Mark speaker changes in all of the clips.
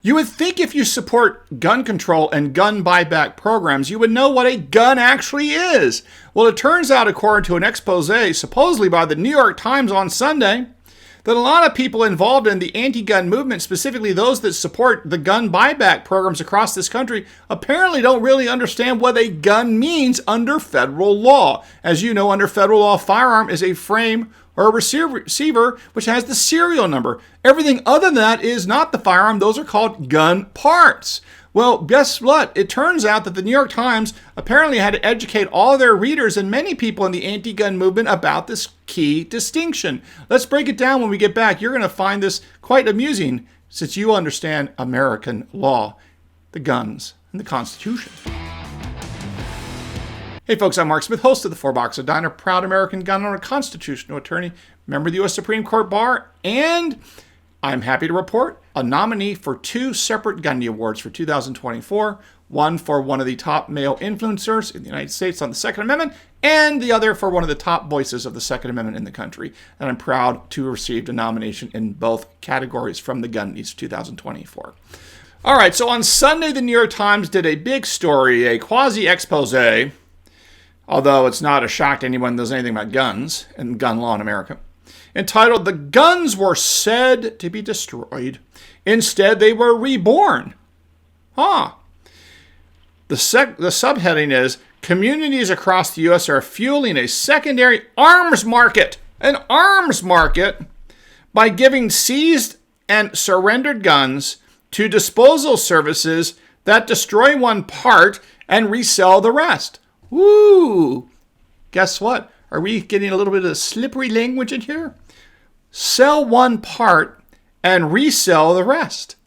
Speaker 1: You would think if you support gun control and gun buyback programs, you would know what a gun actually is. Well, it turns out, according to an expose supposedly by the New York Times on Sunday, that a lot of people involved in the anti-gun movement, specifically those that support the gun buyback programs across this country, apparently don't really understand what a gun means under federal law. As you know, under federal law, firearm is a frame or a receiver which has the serial number. Everything other than that is not the firearm. Those are called gun parts. Well, guess what? It turns out that the New York Times apparently had to educate all their readers and many people in the anti-gun movement about this key distinction. Let's break it down when we get back. You're going to find this quite amusing since you understand American law, the guns, and the Constitution. Hey folks, I'm Mark Smith, host of the Four Boxer Diner, proud American gun owner, constitutional attorney, member of the U.S. Supreme Court Bar, and I'm happy to report a nominee for 2 separate Gundy Awards for 2024, one for one of the top male influencers in the United States on the Second Amendment, and the other for one of the top voices of the Second Amendment in the country. And I'm proud to have received a nomination in both categories from the Gundys 2024. All right, so on Sunday, the New York Times did a big story, a quasi-expose, although it's not a shock to anyone who knows anything about guns and gun law in America, entitled, "The Guns Were Said to Be Destroyed. Instead, They Were Reborn." The subheading is, "Communities across the U.S. are fueling a secondary arms market," an arms market, "by giving seized and surrendered guns to disposal services that destroy one part and resell the rest." Woo! Guess what? Are we getting a little bit of slippery language in here? Sell one part and resell the rest.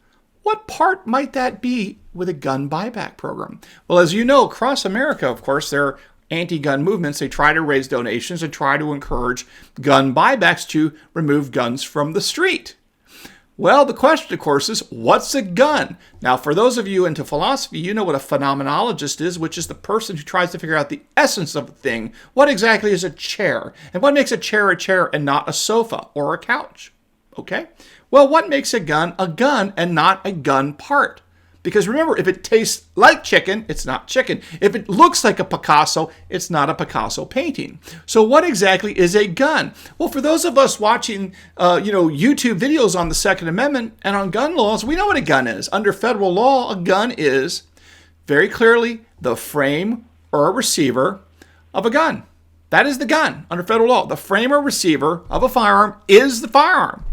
Speaker 1: What part might that be with a gun buyback program? Well, as you know, across America, of course, there are anti-gun movements. They try to raise donations and try to encourage gun buybacks to remove guns from the street. Well, the question, of course, is, what's a gun? Now, for those of you into philosophy, you know what a phenomenologist is, which is the person who tries to figure out the essence of a thing. What exactly is a chair? And what makes a chair and not a sofa or a couch? Okay? Well, what makes a gun and not a gun part? Because remember, if it tastes like chicken, it's not chicken. If it looks like a Picasso, it's not a Picasso painting. So what exactly is a gun? Well, for those of us watching, YouTube videos on the Second Amendment and on gun laws, we know what a gun is. Under federal law, a gun is very clearly the frame or a receiver of a gun. That is the gun under federal law. The frame or receiver of a firearm is the firearm.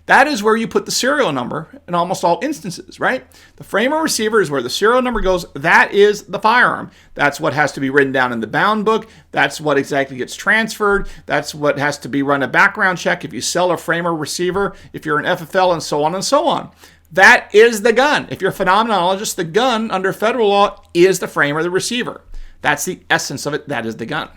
Speaker 1: That is where you put the serial number in almost all instances, right? The frame or receiver is where the serial number goes. That is the firearm. That's what has to be written down in the bound book. That's what exactly gets transferred. That's what has to be run a background check if you sell a frame or receiver, if you're an FFL, and so on and so on. That is the gun. If you're a phenomenologist, the gun under federal law is the frame or the receiver. That's the essence of it. That is the gun.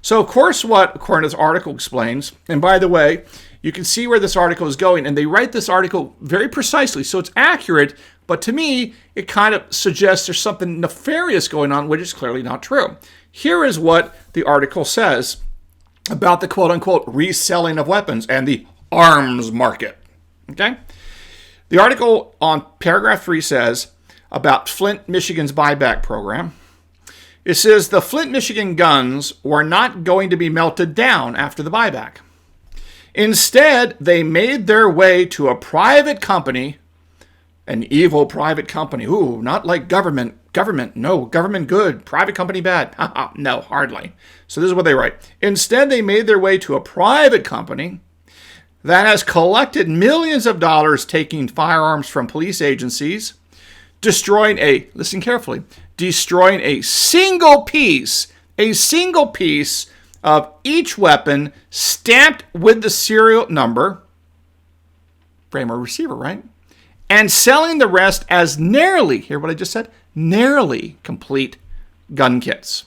Speaker 1: So, of course, what, according to this article, explains, and by the way, you can see where this article is going, and they write this article very precisely, so it's accurate, but to me, it kind of suggests there's something nefarious going on, which is clearly not true. Here is what the article says about the quote-unquote reselling of weapons and the arms market. Okay? The article on paragraph 3 says about Flint, Michigan's buyback program. It says the Flint, Michigan guns were not going to be melted down after the buyback. Instead, they made their way to a private company, an evil private company. Ooh, not like government. No, government good, private company bad. No, hardly. So this is what they write. Instead, they made their way to a private company that has collected millions of dollars taking firearms from police agencies, destroying a single piece of each weapon stamped with the serial number, frame or receiver, right? And selling the rest as nearly, hear what I just said, nearly complete gun kits.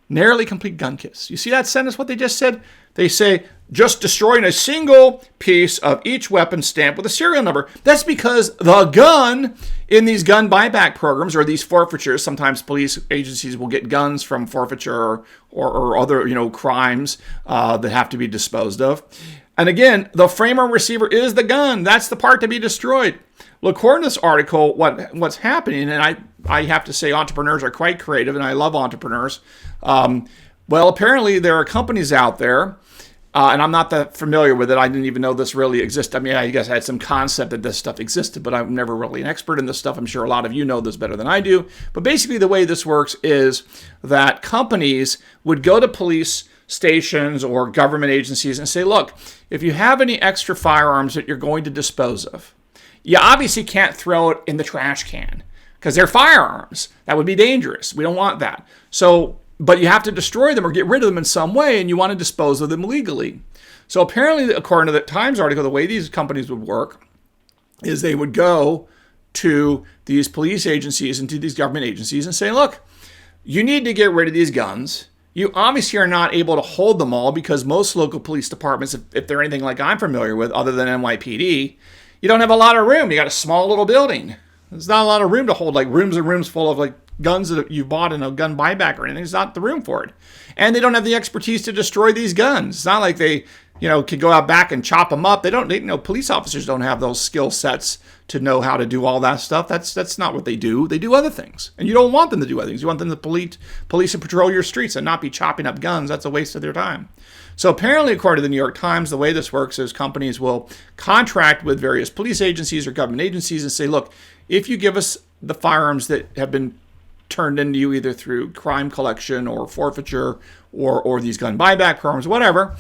Speaker 1: Nearly complete gun kits. You see that sentence, what they just said? They say, just destroying a single piece of each weapon stamped with a serial number. That's because the gun in these gun buyback programs or these forfeitures, sometimes police agencies will get guns from forfeiture or other, crimes that have to be disposed of. And again, the frame or receiver is the gun. That's the part to be destroyed. Well, according to this article, what's happening, and I have to say entrepreneurs are quite creative, and I love entrepreneurs. Well, apparently there are companies out there, and I'm not that familiar with it. I didn't even know this really existed. I mean, I guess I had some concept that this stuff existed, but I'm never really an expert in this stuff. I'm sure a lot of you know this better than I do. But basically the way this works is that companies would go to police stations or government agencies and say, look, if you have any extra firearms that you're going to dispose of, you obviously can't throw it in the trash can because they're firearms. That would be dangerous. We don't want that. But you have to destroy them or get rid of them in some way, and you want to dispose of them legally. So apparently, according to the Times article, the way these companies would work is they would go to these police agencies and to these government agencies and say, look, you need to get rid of these guns. You obviously are not able to hold them all because most local police departments, if they're anything like I'm familiar with, other than NYPD, you don't have a lot of room. You got a small little building. There's not a lot of room to hold, like rooms and rooms full of like guns that you bought in a gun buyback or anything. There's not the room for it. And they don't have the expertise to destroy these guns. It's not like they, could go out back and chop them up. Police officers don't have those skill sets to know how to do all that stuff. That's not what they do. They do other things. And you don't want them to do other things. You want them to police and patrol your streets and not be chopping up guns. That's a waste of their time. So apparently, according to the New York Times, the way this works is companies will contract with various police agencies or government agencies and say, look, if you give us the firearms that have been turned into you either through crime collection or forfeiture or these gun buyback programs, whatever,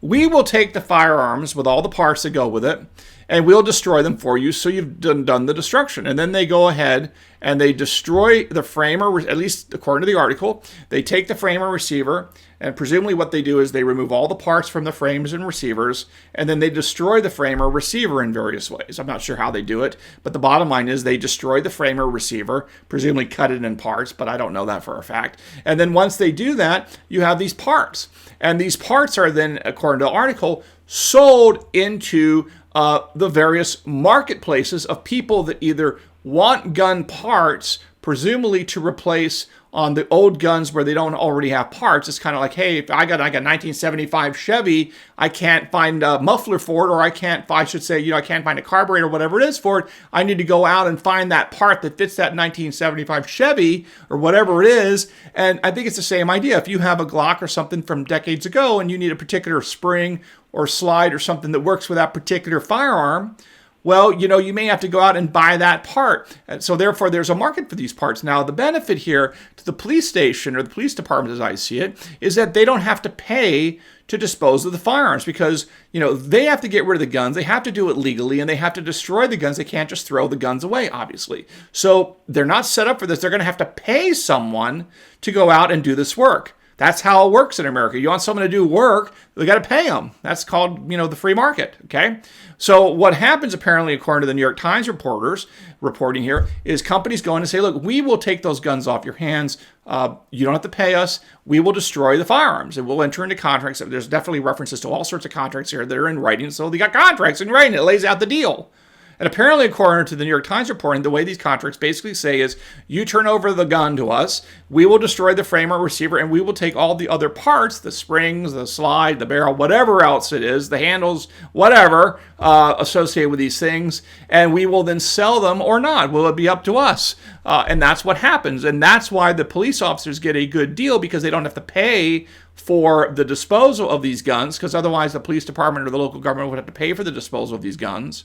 Speaker 1: we will take the firearms with all the parts that go with it and we'll destroy them for you so you've done the destruction. And then they go ahead and they destroy the frame, or at least according to the article, they take the frame or receiver, and presumably what they do is they remove all the parts from the frames and receivers, and then they destroy the frame or receiver in various ways. I'm not sure how they do it, but the bottom line is they destroy the frame or receiver, presumably cut it in parts, but I don't know that for a fact. And then once they do that, you have these parts. And these parts are then, according to the article, sold into the various marketplaces of people that either want gun parts, presumably to replace on the old guns where they don't already have parts. It's kind of like, hey, if I got 1975 Chevy, I can't find a muffler for it, or I can't find a carburetor or whatever it is for it. I need to go out and find that part that fits that 1975 Chevy or whatever it is. And I think it's the same idea. If you have a Glock or something from decades ago and you need a particular spring or slide or something that works with that particular firearm, well, you may have to go out and buy that part. And so therefore, there's a market for these parts. Now, the benefit here to the police station or the police department, as I see it, is that they don't have to pay to dispose of the firearms because, they have to get rid of the guns. They have to do it legally, and they have to destroy the guns. They can't just throw the guns away, obviously. So they're not set up for this. They're going to have to pay someone to go out and do this work. That's how it works in America. You want someone to do work, they got to pay them. That's called, the free market, okay? So what happens, apparently, according to the New York Times reporters reporting here, is companies go in and say, look, we will take those guns off your hands. You don't have to pay us. We will destroy the firearms, and we'll enter into contracts. There's definitely references to all sorts of contracts here that are in writing. So they got contracts in writing. It lays out the deal. And apparently, according to the New York Times reporting, the way these contracts basically say is, you turn over the gun to us, we will destroy the frame or receiver, and we will take all the other parts, the springs, the slide, the barrel, whatever else it is, the handles, whatever, associated with these things, and we will then sell them or not. Will it be up to us? And that's what happens. And that's why the police officers get a good deal, because they don't have to pay for the disposal of these guns, because otherwise the police department or the local government would have to pay for the disposal of these guns.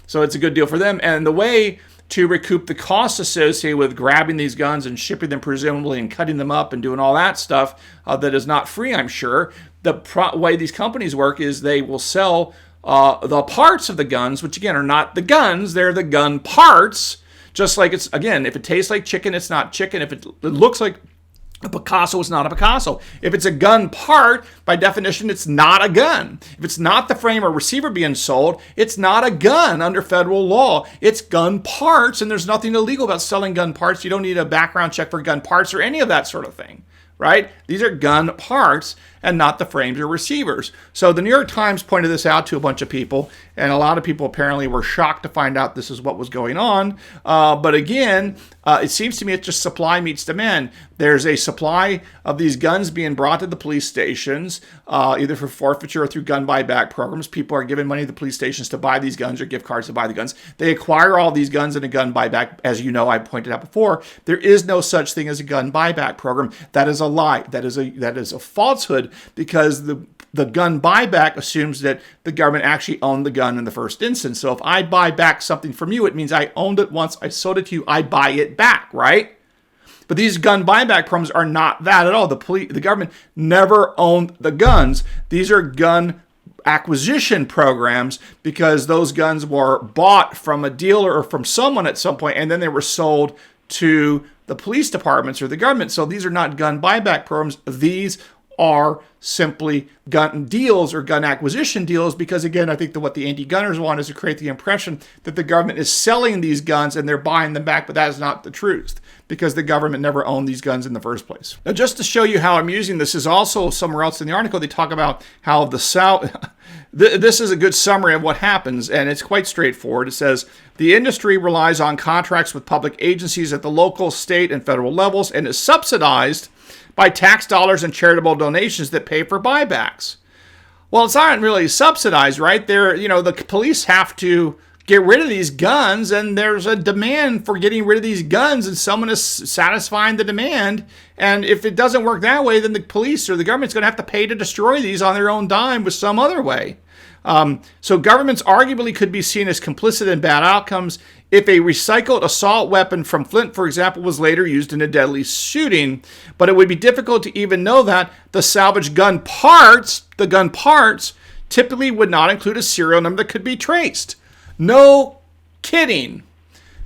Speaker 1: So it's a good deal for them. And the way to recoup the costs associated with grabbing these guns and shipping them presumably and cutting them up and doing all that stuff that is not free, I'm sure, the way these companies work is they will sell the parts of the guns, which again are not the guns, they're the gun parts. Just like it's, again, if it tastes like chicken, it's not chicken. If it looks like a Picasso, it's not a Picasso. If it's a gun part, by definition, it's not a gun. If it's not the frame or receiver being sold, it's not a gun under federal law. It's gun parts, and there's nothing illegal about selling gun parts. You don't need a background check for gun parts or any of that sort of thing, right? These are gun parts, and not the frames or receivers. So the New York Times pointed this out to a bunch of people, and a lot of people apparently were shocked to find out this is what was going on. But again, it seems to me it's just supply meets demand. There's a supply of these guns being brought to the police stations, either for forfeiture or through gun buyback programs. People are giving money to the police stations to buy these guns or gift cards to buy the guns. They acquire all these guns in a gun buyback. As you know, I pointed out before, there is no such thing as a gun buyback program. That is a lie. That is a falsehood, because the gun buyback assumes that the government actually owned the gun in the first instance. So if I buy back something from you, it means I owned it once, I sold it to you, I buy it back, right? But these gun buyback programs are not that at all. The government never owned the guns. These are gun acquisition programs, because those guns were bought from a dealer or from someone at some point, and then they were sold to the police departments or the government. So these are not gun buyback programs. These are simply gun deals or gun acquisition deals, because again, I think that what the anti-gunners want is to create the impression that the government is selling these guns and they're buying them back, but that is not the truth, because the government never owned these guns in the first place. Now, just to show you how I'm using this, is also somewhere else in the article, they talk about how the South, this is a good summary of what happens, and it's quite straightforward. It says, the industry relies on contracts with public agencies at the local, state, and federal levels, and is subsidized by tax dollars and charitable donations that pay for buybacks. Well, it's not really subsidized, right? The police have to get rid of these guns, and there's a demand for getting rid of these guns, and someone is satisfying the demand. And if it doesn't work that way, then the police or the government's going to have to pay to destroy these on their own dime with some other way. So governments arguably could be seen as complicit in bad outcomes if a recycled assault weapon from Flint, for example, was later used in a deadly shooting. But it would be difficult to even know that the salvaged gun parts, typically would not include a serial number that could be traced. No kidding.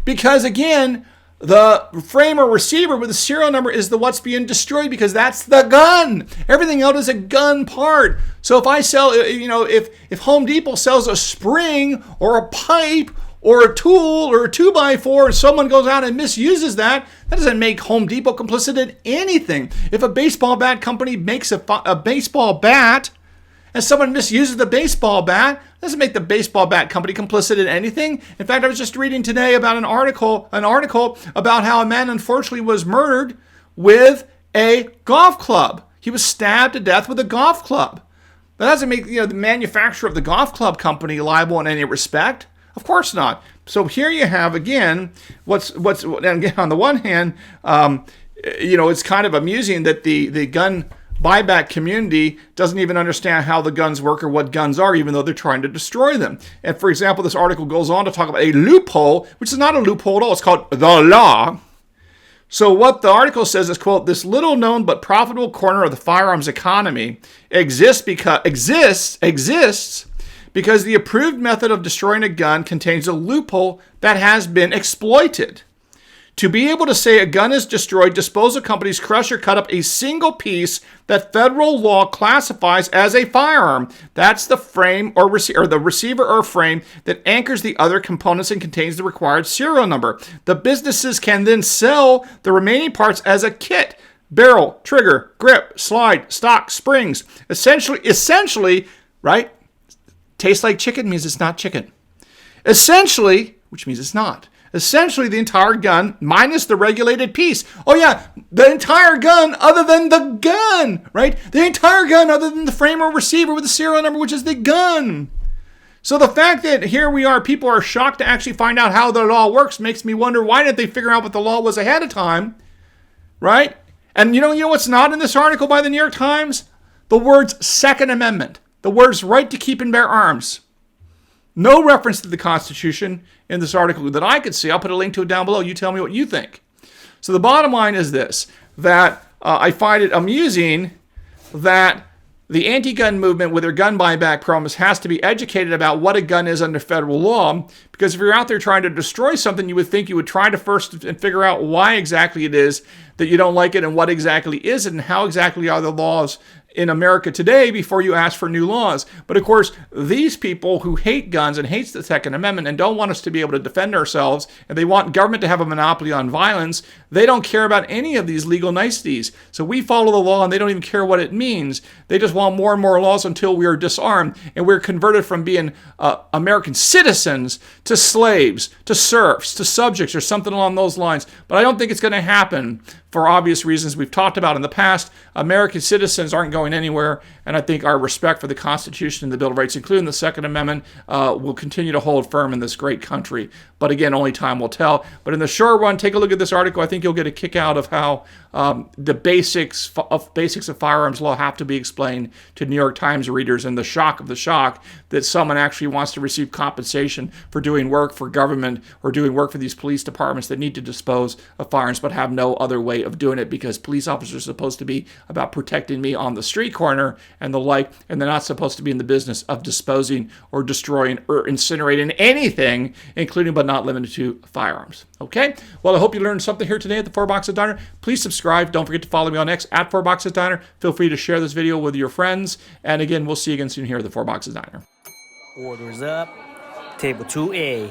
Speaker 1: Because again, the frame or receiver with the serial number is what's being destroyed, because that's the gun. Everything else is a gun part. So if I sell, if Home Depot sells a spring or a pipe or a tool or a 2x4, and someone goes out and misuses that doesn't make Home Depot complicit in anything. If a baseball bat company makes a baseball bat and someone misuses the baseball bat, doesn't make the baseball bat company complicit in anything. In fact, I was just reading today about an article about how a man unfortunately was murdered with a golf club. He was stabbed to death with a golf club. That doesn't make the manufacturer of the golf club company liable in any respect. Of course not. So here you have again what's and again, on the one hand, it's kind of amusing that the gun buyback community doesn't even understand how the guns work or what guns are, even though they're trying to destroy them. And for example, this article goes on to talk about a loophole, which is not a loophole at all. It's called the law. So what the article says is, quote, this little known but profitable corner of the firearms economy exists because the approved method of destroying a gun contains a loophole that has been exploited. To be able to say a gun is destroyed, disposal companies crush or cut up a single piece that federal law classifies as a firearm. That's the frame or the receiver or frame that anchors the other components and contains the required serial number. The businesses can then sell the remaining parts as a kit: barrel, trigger, grip, slide, stock, springs. Essentially, right? Tastes like chicken means it's not chicken. Essentially, which means it's not. Essentially, the entire gun minus the regulated piece. Oh yeah, the entire gun other than the gun, right? The entire gun other than the frame or receiver with the serial number, which is the gun. So the fact that here we are, people are shocked to actually find out how the law works makes me wonder, why didn't they figure out what the law was ahead of time, right? And you know what's not in this article by the New York Times? The words Second Amendment. The words right to keep and bear arms. No reference to the Constitution in this article that I could see. I'll put a link to it down below. You tell me what you think. So the bottom line is this, that I find it amusing that the anti-gun movement with their gun buyback promise has to be educated about what a gun is under federal law, because if you're out there trying to destroy something, you would think you would try to first and figure out why exactly it is that you don't like it and what exactly is it and how exactly are the laws in America today before you ask for new laws. But of course, these people who hate guns and hate the Second Amendment and don't want us to be able to defend ourselves, and they want government to have a monopoly on violence, they don't care about any of these legal niceties. So we follow the law and they don't even care what it means. They just want more and more laws until we are disarmed and we're converted from being American citizens to slaves, to serfs, to subjects, or something along those lines. But I don't think it's going to happen for obvious reasons we've talked about in the past. American citizens aren't going anywhere, and I think our respect for the Constitution and the Bill of Rights, including the Second Amendment, will continue to hold firm in this great country. But again, only time will tell. But in the short run, take a look at this article. I think you'll get a kick out of how the basics of firearms law have to be explained to New York Times readers, and the shock of the shock that someone actually wants to receive compensation for doing work for government or doing work for these police departments that need to dispose of firearms but have no other way of doing it, because police officers are supposed to be about protecting me on the street corner and the like, and they're not supposed to be in the business of disposing or destroying or incinerating anything, including but not limited to firearms. Okay? Well, I hope you learned something here today at the Four Boxes Diner. Please subscribe. Don't forget to follow me on X at Four Boxes Diner. Feel free to share this video with your friends. And again, we'll see you again soon here at the Four Boxes Diner.
Speaker 2: Orders up. Table 2A.